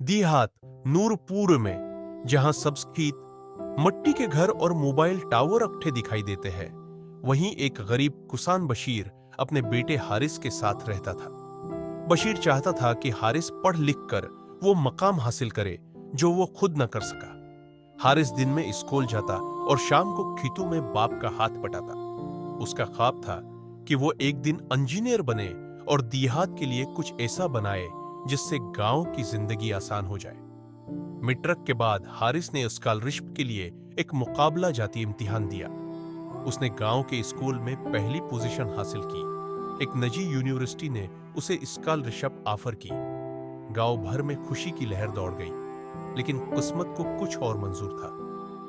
देहात नूरपुर में जहां सब्ज खेत, मट्टी के घर और मोबाइल टावर अक्ठे दिखाई देते हैं, वहीं एक गरीब किसान बशीर अपने बेटे हारिस के साथ रहता था। बशीर चाहता था कि हारिस पढ़ लिख कर वो मकाम हासिल करे जो वो खुद न कर सका। हारिस दिन में स्कूल जाता और शाम को खेतों में बाप का हाथ बटाता। उसका ख्वाब था कि वो एक दिन इंजीनियर बने और देहात के लिए कुछ ऐसा बनाए जिससे गांव की जिंदगी आसान हो जाए। मैट्रिक के बाद हारिस ने स्कॉलरशिप के लिए एक मुकाबला जाती इम्तिहान दिया। उसने गांव के स्कूल में पहली पोजीशन हासिल की। एक निजी यूनिवर्सिटी ने उसे स्कॉलरशिप ऑफर की। गांव भर में खुशी की लहर दौड़ गई, लेकिन किस्मत को कुछ और मंजूर था।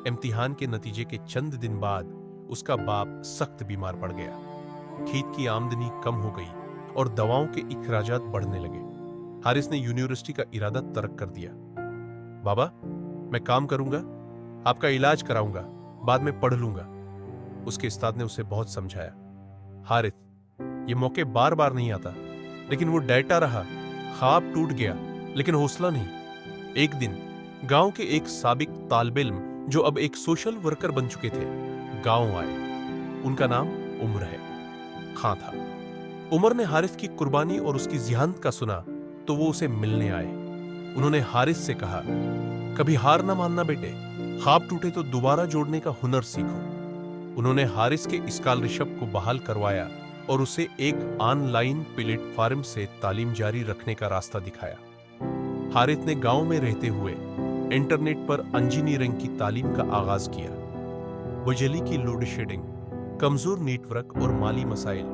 इम्तिहान के नतीजे के चंद दिन बाद उसका बाप सख्त बीमार पड़ गया। खेत की आमदनी कम हो गई और दवाओं के इखराजात बढ़ने लगे। हारिस ने यूनिवर्सिटी का इरादा तर्क कर दिया। बाबा, मैं काम करूंगा, आपका इलाज कराऊंगा, बाद में पढ़ लूंगा। उसके उस्ताद ने उसे बहुत समझाया। हारिस, ये मौके बार बार नहीं आता, लेकिन वो डटा रहा। ख्वाब टूट गया, लेकिन हौसला नहीं। एक दिन गांव के एक साबिक तालिब इल्म जो अब एक सोशल वर्कर बन चुके थे, गांव आए। उनका नाम उमर खां था। उमर ने हारिस की कुर्बानी और उसकी जिहादत का सुना तो वो उसे मिलने आए। उन्होंने हारिस से कहा, कभी हार ना मानना बेटे, ख्वाब टूटे तो दोबारा जोड़ने का हुनर सीखो। उन्होंने हारिस के स्कॉलरशिप को बहाल करवाया और उसे एक ऑनलाइन प्लेटफॉर्म से तालीम जारी रखने का रास्ता दिखाया। हारिस ने गांव में रहते हुए इंटरनेट पर इंजीनियरिंग की तालीम का आगाज किया। बिजली की लोड शेडिंग, कमजोर नेटवर्क और माली मसाइल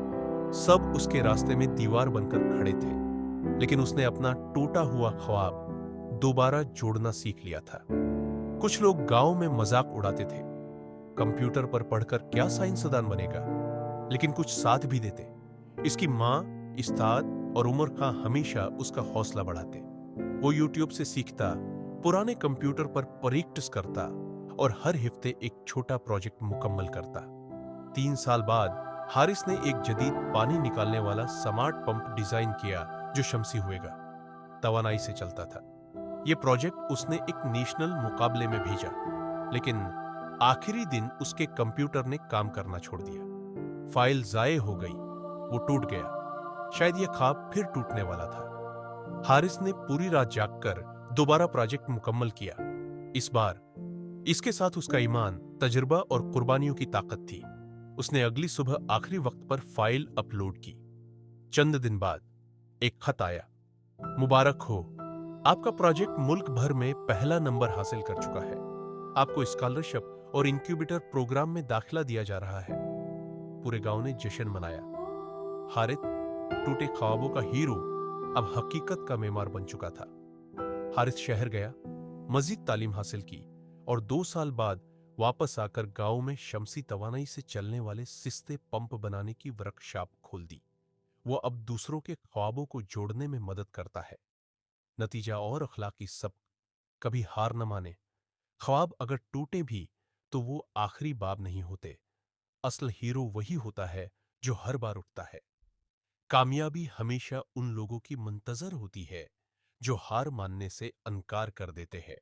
सब उसके रास्ते में दीवार बनकर खड़े थे, लेकिन उसने अपना टूटा हुआ ख्वाब दोबारा जोड़ना सीख लिया था। कुछ लोग गांव में मजाक उड़ाते थे, कंप्यूटर पर पढ़कर क्या साइंसदान बनेगा, लेकिन कुछ साथ भी देते। इसकी मां, उस्ताद और उमर खां हमेशा उसका हौसला बढ़ाते। वो यूट्यूब से सीखता, पुराने कंप्यूटर पर प्रैक्टिस करता और हर हफ्ते एक छोटा प्रोजेक्ट मुकम्मल करता। 3 साल बाद हारिस ने एक जदीद पानी निकालने वाला स्मार्ट पंप डिजाइन किया जो शमसी हुएगा, तवानाई से चलता था। यह प्रोजेक्ट उसने एक नेशनल मुकाबले में भेजा, लेकिन आखिरी दिन उसके कंप्यूटर ने काम करना छोड़ दिया। फाइल जाये हो गई, वो टूट गया। शायद यह ख्वाब फिर टूटने वाला था। हारिस ने पूरी रात जागकर दोबारा प्रोजेक्ट मुकम्मल किया। इस बार इसके साथ उसका ईमान, तजुर्बा और कुर्बानियों की ताकत थी। उसने अगली सुबह आखिरी वक्त पर फाइल अपलोड की। चंद दिन बाद एक खत आया, मुबारक हो, आपका प्रोजेक्ट मुल्क भर में पहला नंबर हासिल कर चुका है। आपको स्कॉलरशिप और इंक्यूबेटर प्रोग्राम में दाखिला दिया जा रहा है। पूरे गांव ने जश्न मनाया। हारिस, टूटे ख्वाबों का हीरो, अब हकीकत का मेमार बन चुका था। हारिस शहर गया, मजीद तालीम हासिल की और 2 साल बाद वापस आकर गांव में शमसी तवानाई से चलने वाले सिस्ते पंप बनाने की वर्कशॉप खोल दी। वो अब दूसरों के ख्वाबों को जोड़ने में मदद करता है। नतीजा और अखलाकी सबक, कभी हार न माने। ख्वाब अगर टूटे भी तो वो आखिरी बाब नहीं होते। असल हीरो वही होता है जो हर बार उठता है। कामयाबी हमेशा उन लोगों की मुंतजर होती है जो हार मानने से इनकार कर देते हैं।